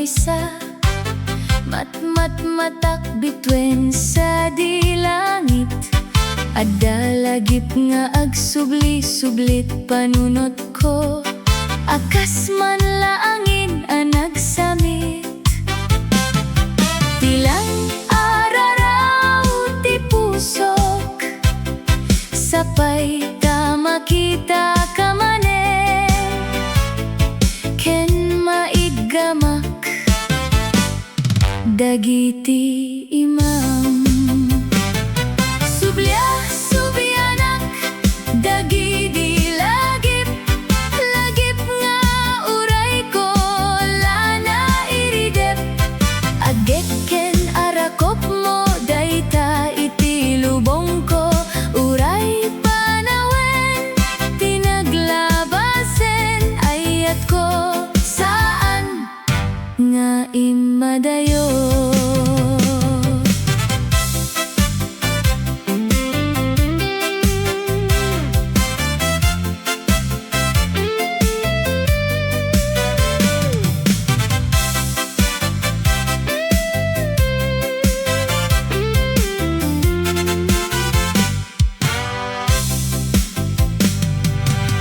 maysa matak bitwen sa dilangit. Adda lagip nga agsubli-sublit panunot ko, akas man laangin ang nagsamit. Tilang araraw ti pusok, sapay ta makita ka manen, ken maigamak dagiti imam. Subyanak dagiti lagip nga uray ko lana iridep. Agek ken arakop mo dayta iti lubong ko, uray panawen tinaglabasen ayat ko saan nga imadayo.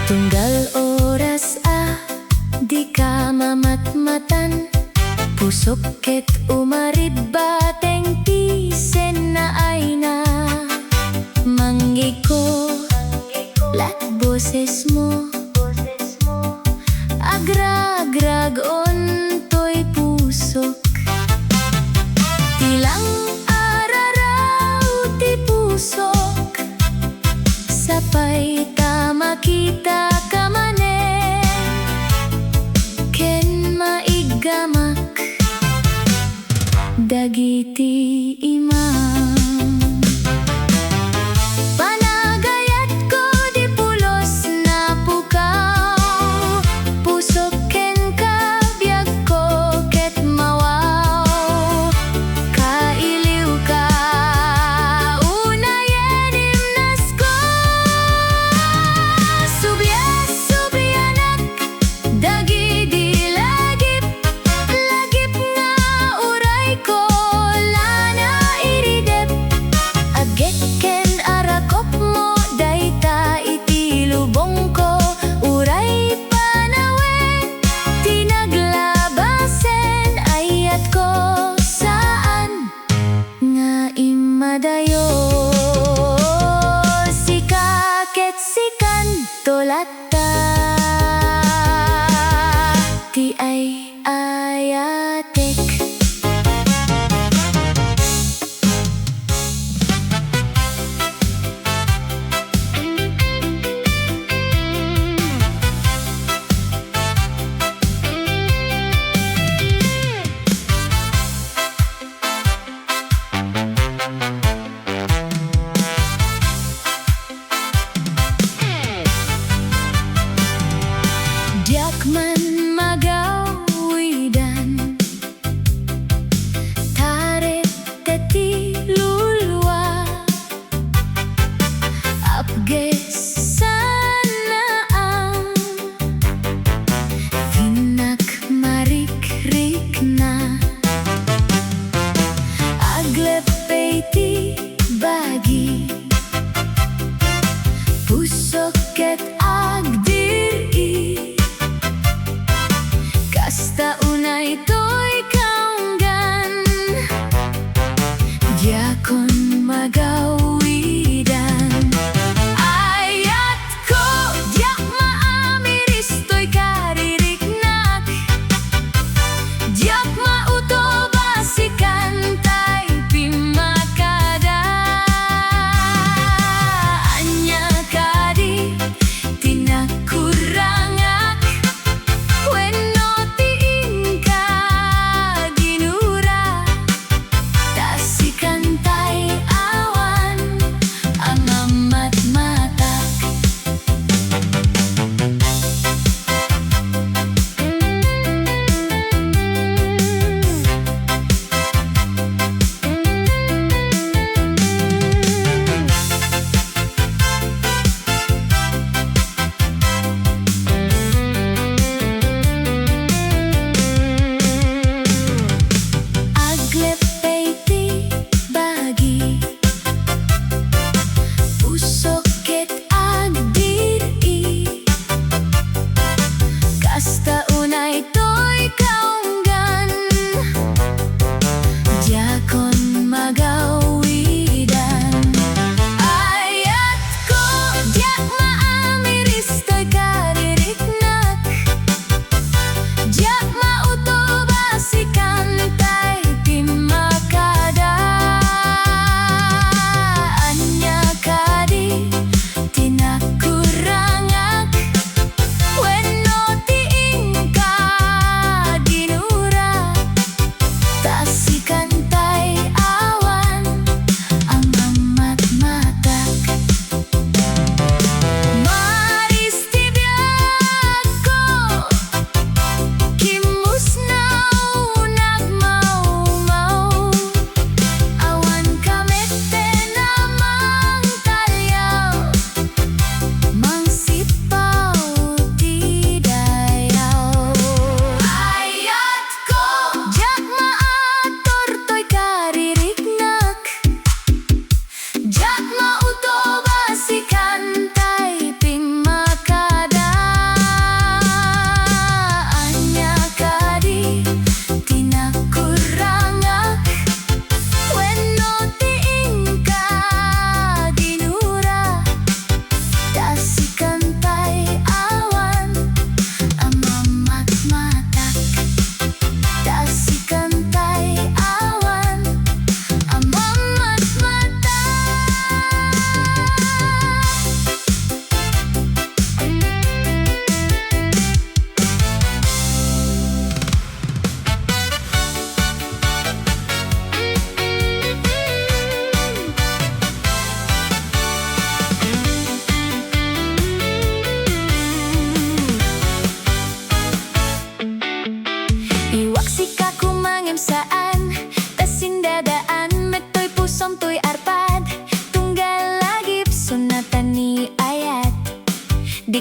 Tunggal oras di ka mamatmatan, pusok ket umarid bateng tisen na ay na. Manggiko lat boses mo, agrag-rag ontoy pusok. Tilang araraw ti pusok, sapay ta makita ka manen, ken maigamak dagiti imam. Panagayat ko di pulos na pukaw, pusok ken kabyag ko ket mawaw. Kailiw ka unayen imnas ko, subyanak dagiti lagip nga uray ko lana iridep. Agek ken arakop mo dayta iti lubong ko, uray panawen tinaglabasen ayat ko saan nga imadayo. Sika ket sikan tolata ti ay ayatek.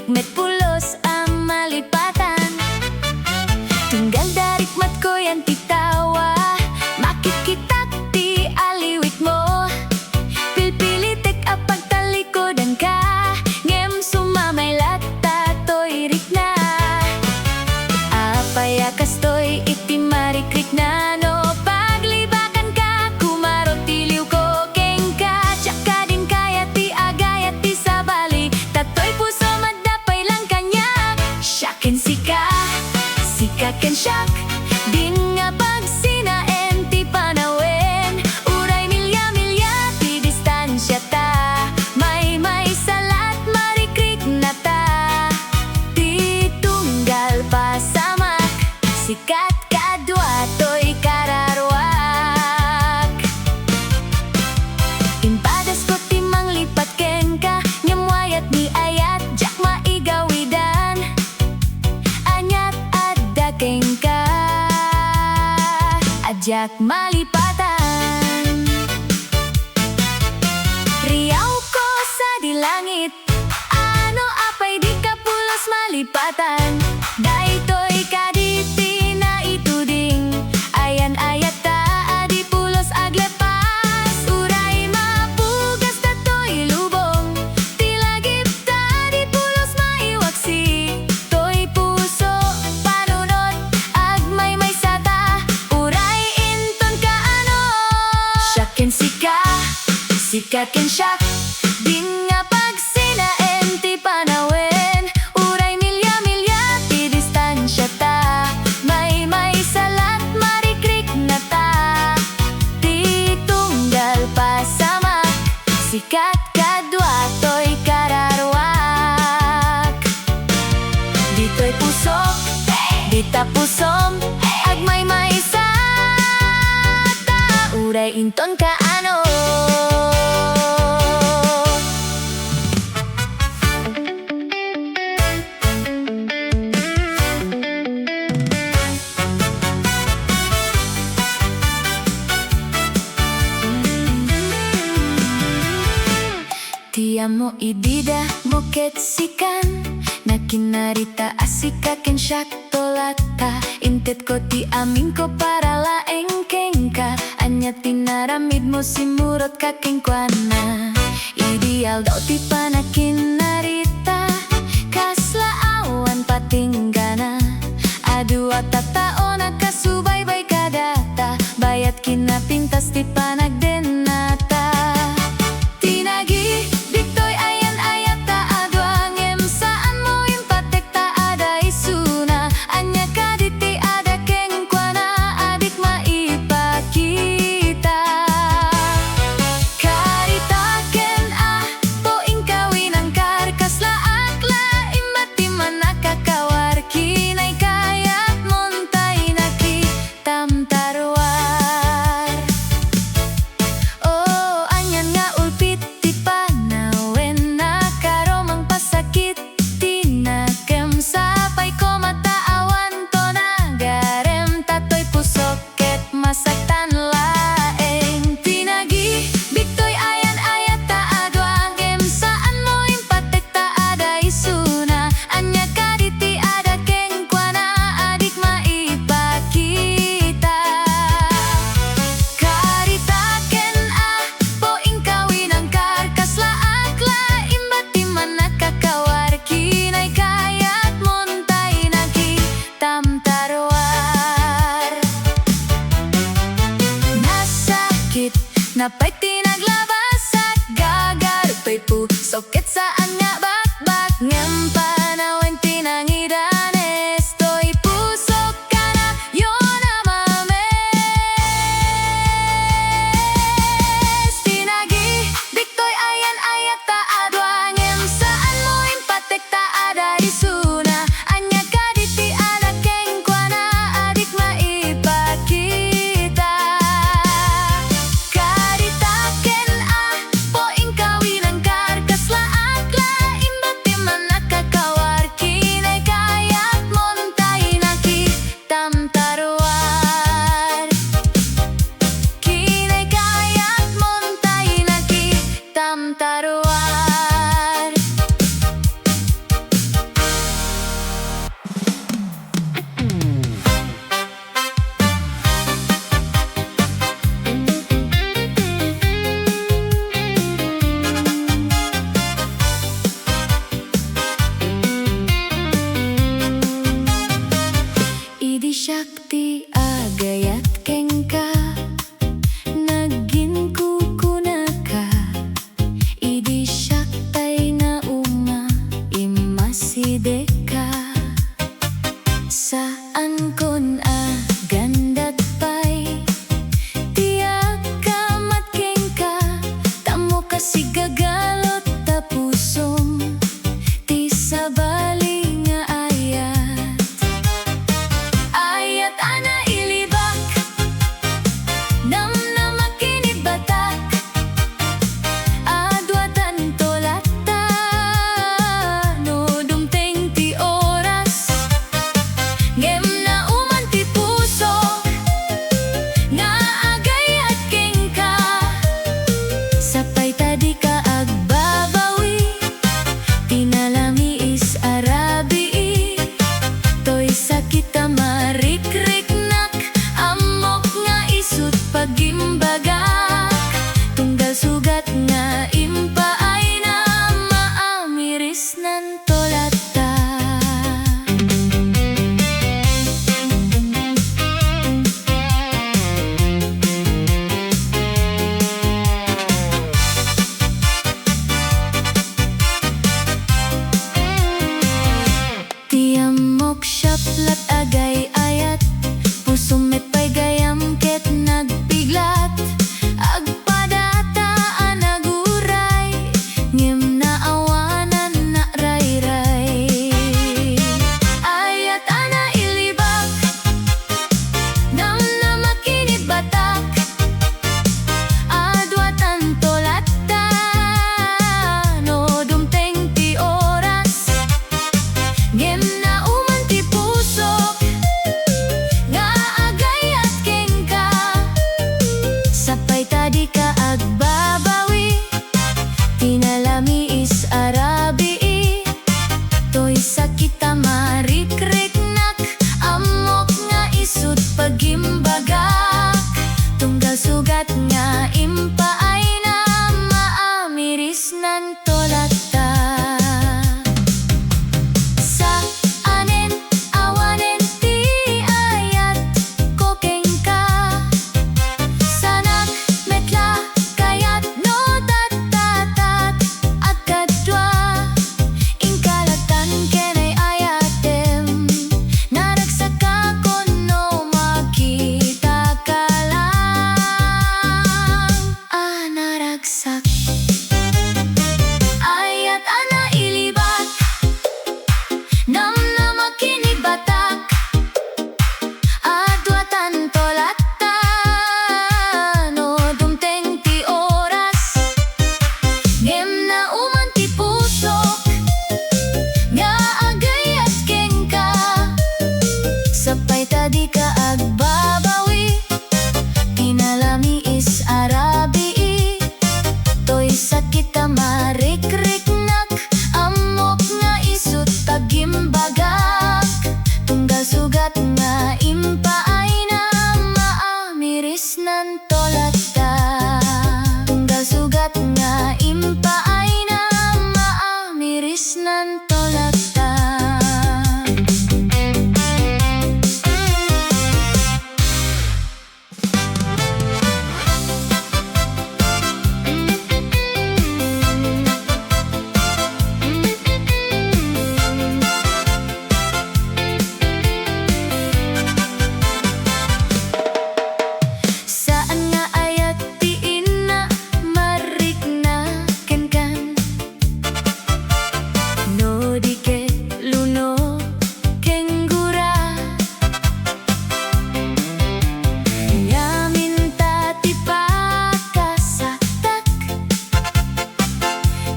met pulos ang malipatan. Tunggal dari mat ko yan titawa, makikitak ti aliwit mo. Pilpilitek apag talikodan ka, ngem sumamay lata to'y rikna. Apaya kastoy iti marikrik na no. Paglibakan ka, kumaro tiliw ko kengka. Tsaka din kaya ti agay at ti sabali, tatoy puso madapay lang kanyak. Syakin sika, sika ken syak, din nga pag sinaen ti panawen. Uray milya-milya ti distansya ta, may salat marikrik na ta. Ti tunggal pasamak, sikat kadwa to'y kararwak. Impadas ko timang lipat kengka, nyamwayat ni ayat jak maigawidan. Anyat adda kengka, ajak malipatan. Riyaw ko sa dilangit, ano apay di ka pulos malipatan. Daytoy kaditi na ituding, ayan ayat ta adi pulos aglepas. Uray mapugas ta to'y lubong, tilagip ta di pulos maiwaksi. To'y puso panunot, agmay sata, uray inton ka ano. Syaken sika, sika ken syak, din nga pag sinaen ti panawen. Uray milya-milya ti distansya ta, may salat marikrik na ta. Ti tunggal pasamak, sikat kadwa to'y kararwak. Dito'y pusok, dita pusom, agmay sata, uray inton ka ano. Tiya mo idida mo ketsikan, nakinarita asika ken syak tolata. Intet ko ti amin ko para laeng kengka, anya tinaramid mo simurot kakengkwana. Ideal daw ti panakinarita, kasla awan patinggana. Adu at tatao nakasubaybay kadata, bayat kinapintas ti panagdenata. Tinagi diktoy ayan ayat ta adwangem, saan mo impatek ta ada isuna. Anya kaditi ada kengkwana, adik maipakita. Karitaken poing kawinang karkas laak laim mati manakakawar. Kinay kayat montay naki tamtarwar. Oh, anyan nga ulpit ti panawen, nakaromang pasakit tinakem. Sapay ko mataawan to nagarem, tatoy pusok ket masaktan laeng. Tinagi biktoy ayan ayat ta adwangem, saan mo impatek ta ada isuna. Anya kaditi ada kengkwana, adik maipakita. Karitaken poing kawinang karkas laak laim bati manakakawar. Kinay kayat montay naki tamtarwar. Nasakit napay tinaglabasak, gagarupay pusok ket saan nga bakbak. Ngem panawen tinangidanes, to'y pusok ka na yon amames. Tinagi diktoy ayan ayat ta adwangem, saan mo impatek ta ada isuna. Anya kaditi ada kengkwana, adik maipakita. Karitaken poing kawinang karkas laak laim bati manakakawar. Kinay kayat montay naki tamtarwar. Kinay kayat montay naki tamtarwar. ngem na awanan na ray-ray. Ayat ana ilibak, nam na makinibatak, adwatan tolata, no dumteng ti oras, ngem na uman ti pusok, nga agayat kengka, sapay tadi ka agbabawi, tinalami is arabi, toy sakita marikriknak, amok nga isut pagimbagak, tunggal sugat nga impaay na maamiris nan tolata. Sa anen awanen ti ayat ko kengka, sanak metla kayat no tat-tatat at kadwa, ingkalatan kenay ayatem, naragsaka kono makita ka lang, naragsak. Ayat ana ilibak, nam na makinibatak, adwatan tolata, no dumteng ti oras, ngem na uman ti pusok, nga agayat kengka, sapay tadi ka agbabawi, tinalami is arabi, toy sakita marikriknak, amok nga isut tagimbagak, tunggal sugat nga impaay na maamiris nan tolata, tunggal sugat nga impaay na maamiris nan tolata. Saan nga ayat ti ina marikna kenkan, no di ke luno kenggura, nya minta ti pakasatak,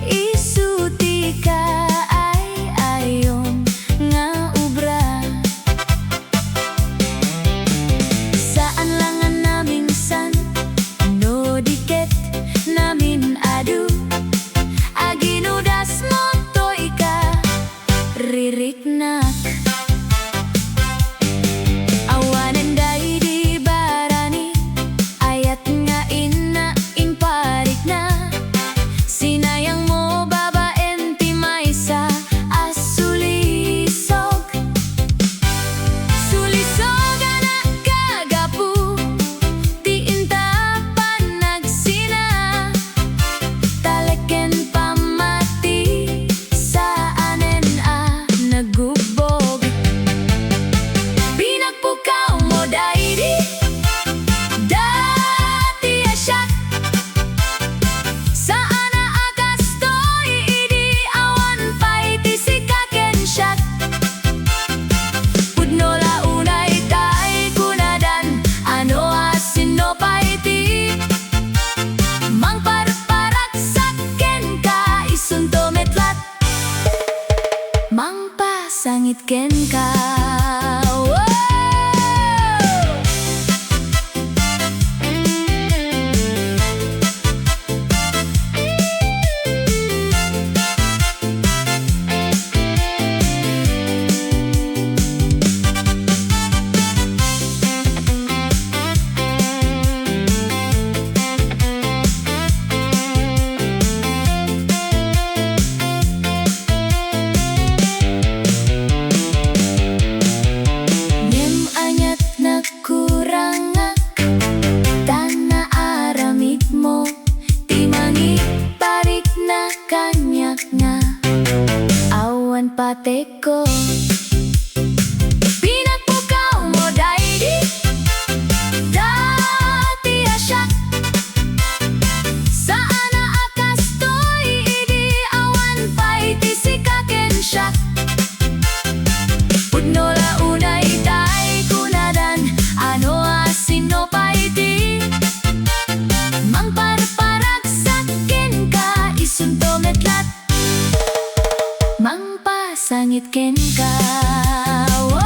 isu ti kaay ayon nga ubra. Saan langan namin san, no diket namin adu, aginudas mo toy ka ririknak. Awanan day di barani, ayat nga ina inparik na, sinayang mo babaen ti maysa asulisog, sulisog anak kagapu, ti intapan nagsina, taleken pamati, saanen nagubog, pinagpukaw mo daydi, dati asyak, saan na akas toy idi, awan pa'y ti sikaken syak, pudno launay tay kunadan, ano asino pa'y ti, mang parparak saken ka, isunto metlat, mang pasangit ken ka. Wow! pate ko. Pinagpukaw mo daydi, dati asyak. Saan na akas to'y idi, sangit ken ka. Wow!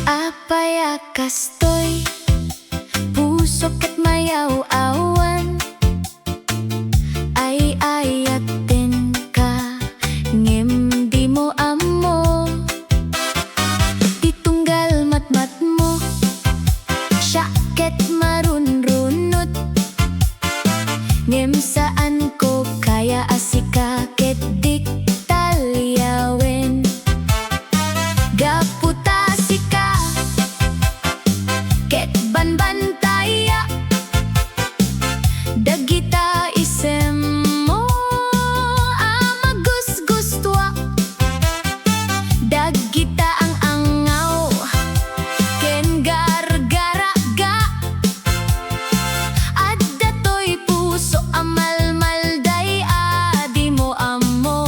Apaya kastoy puso ket mayaw-awan, ay ayaten ka ngem di mo amo. Ditunggal matmat mo siya ket marunrunot, ngem saan ko kaya asika ket dik talyawen. Gaputa sika ket banbantaya, dagita isem mo ama gusgustwa, dagita ang angaw ken gargaraga, adda toy puso amalmalday adi mo amo.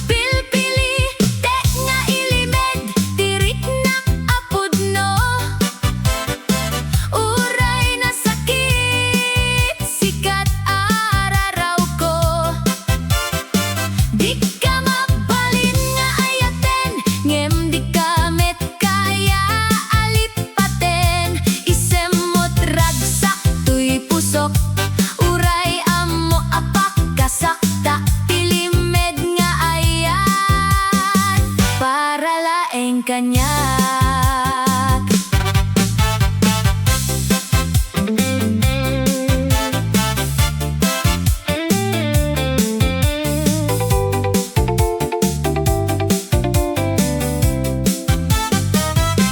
Pilpili te nga ilimed tirik na apudno, uray na sakit sikat araraw ko. Di ka mabalin nga ayaten ngem di ka met kaya alipaten, isem mo't ragsak tuy pusok, uray amo apak kasakta tilimed nga ayat para laeng kanyak.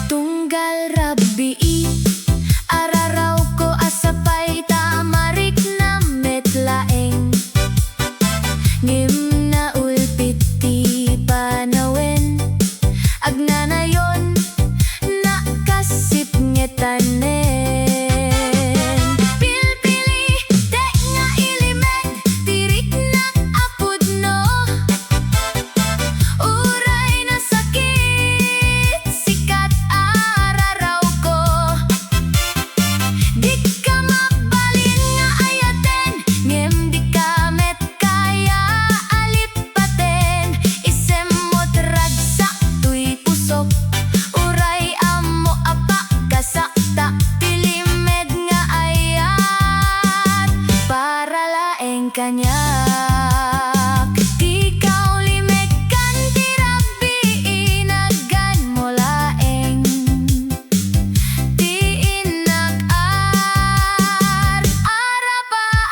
Tunggal rabii araraw ko asapay tamarik na metlaeng, ngem na ulpiti panawen agnanayon nakasip ngetanen. Pilpili te nga ilimed tirik na apudno, uray na sakit sikat araraw ko. Di ka mabalin nga ayaten ngem di ka met kaya alipaten, isem mo't ragsak tuy pusok, uray amo apak kasakta tilimed nga ayat para laeng kanyak. Ikaw limek kan tirabi inagan mo laeng, ti inak arapa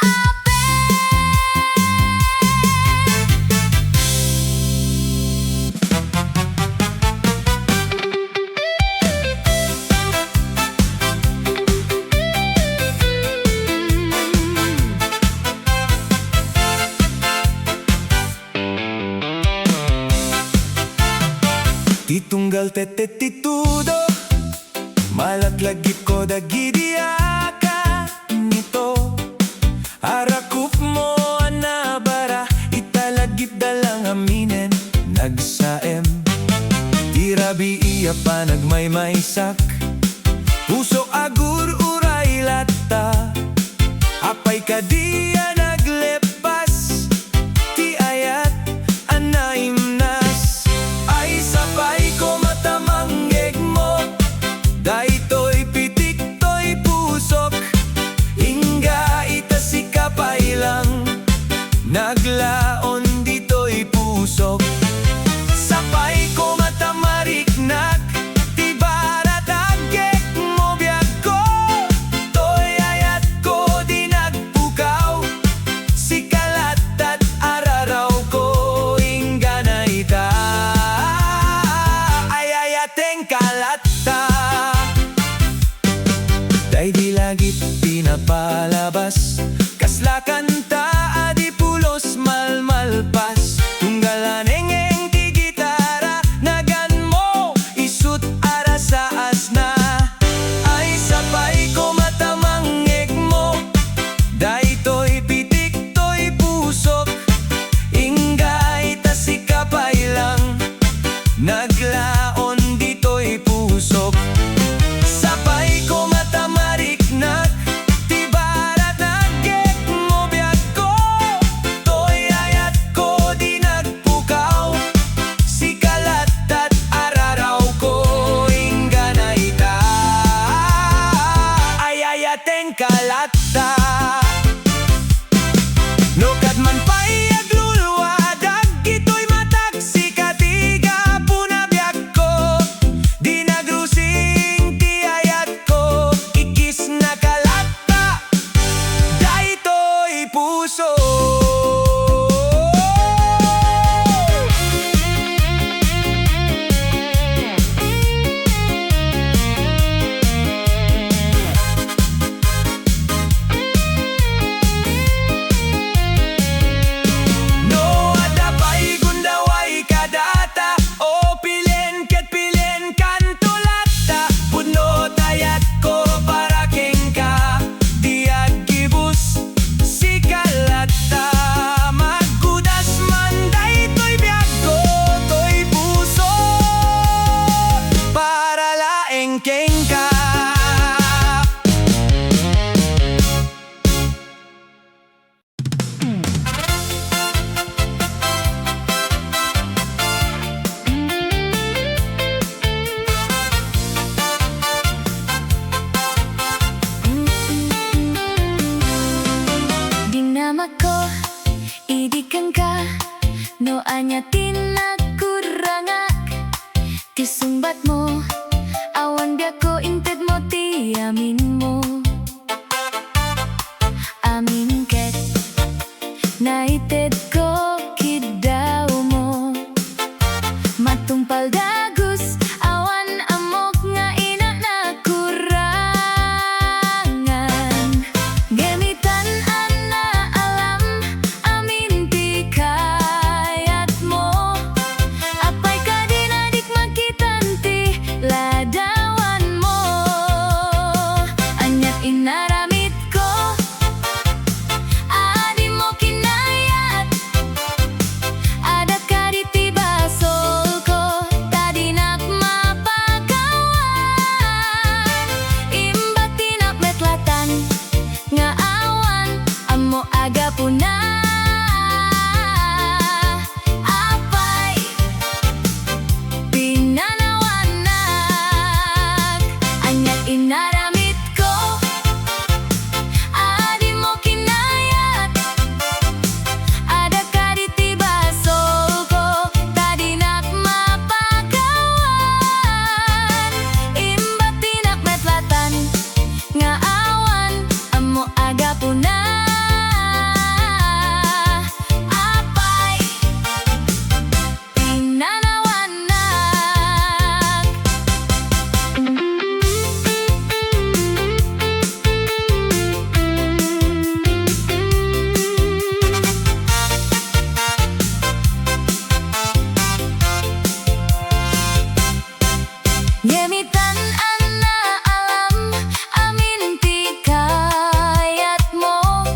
ape. Titunggal tete titudo malatlagip ko dagidiaka nito, harakup mo anabara italagip dalang aminen nagsaem. Tirabi iya pa nagmaymaysak puso agur uray lata, apay kadiya naglepas ti ayat anaimnas. Ay sapay ko matamanggeg mo daytoy pitik toy pusok, hingga itasika pailang naglaon ditoy pusok. Sapay ko matamariknak ti baratagek mo biag ko, toy ayat ko di nagpukaw, si kalatat araraw ko hingga na ita ay ayateng kalata. Day di lagit pinapalabas kasla kanta adi pulos malmalpas, tunggalan engeng ti gitara nagan mo isut ara sa asna. Ay sapay ko matamang kengka. Dinamako, idikan ka, no anya tinakurangak. Tisumbat mo, awan dia ko inted mo ti amin mo. Amin ket, naited ko kidaw mo. Matumpal dagus, awan amok nga ina na kurangan. Gemitan ana alam, amin ti kayat mo. Apay ka dinadik makitanti, ladawan mo. Anyat inaramit ko, adi mo kinayat. Adat ka di ti basol ko, tadinak mapagawan. Imbat tinak metlatan, nga awan, amo aga puna. Apay, pinanawanak, anyat inaramit ko, adi mo kinayat. Ada ka di ti basol ko, tadinak mapagawan. Imbat tinak metlatan, nga awan, amo aga puna. Apay, pinanawanak. Gemitan ana alam, amin ti kayat mo.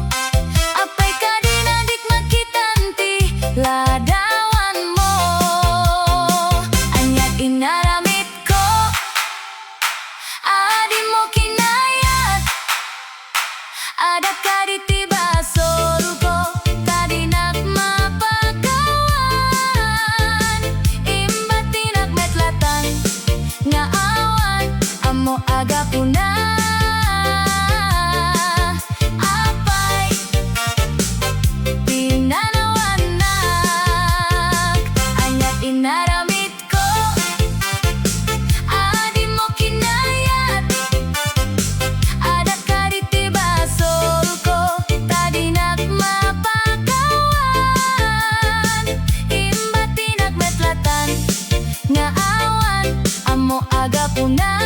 Apay ka dinadik makitanti, ladawan mo. Anyat inaramit ko, adi mo kinayat. Ada ka di ti basol ko, tadinak mapagawan. Imbat tinak metlatan, nga awan, amo aga puna. Apay, pinanawanak. Anyat inaramit ko, adi mo kinayat. Ada ka di ti basol ko, tadinak mapagawan. Imbat tinak metlatan, nga awan, amo aga puna.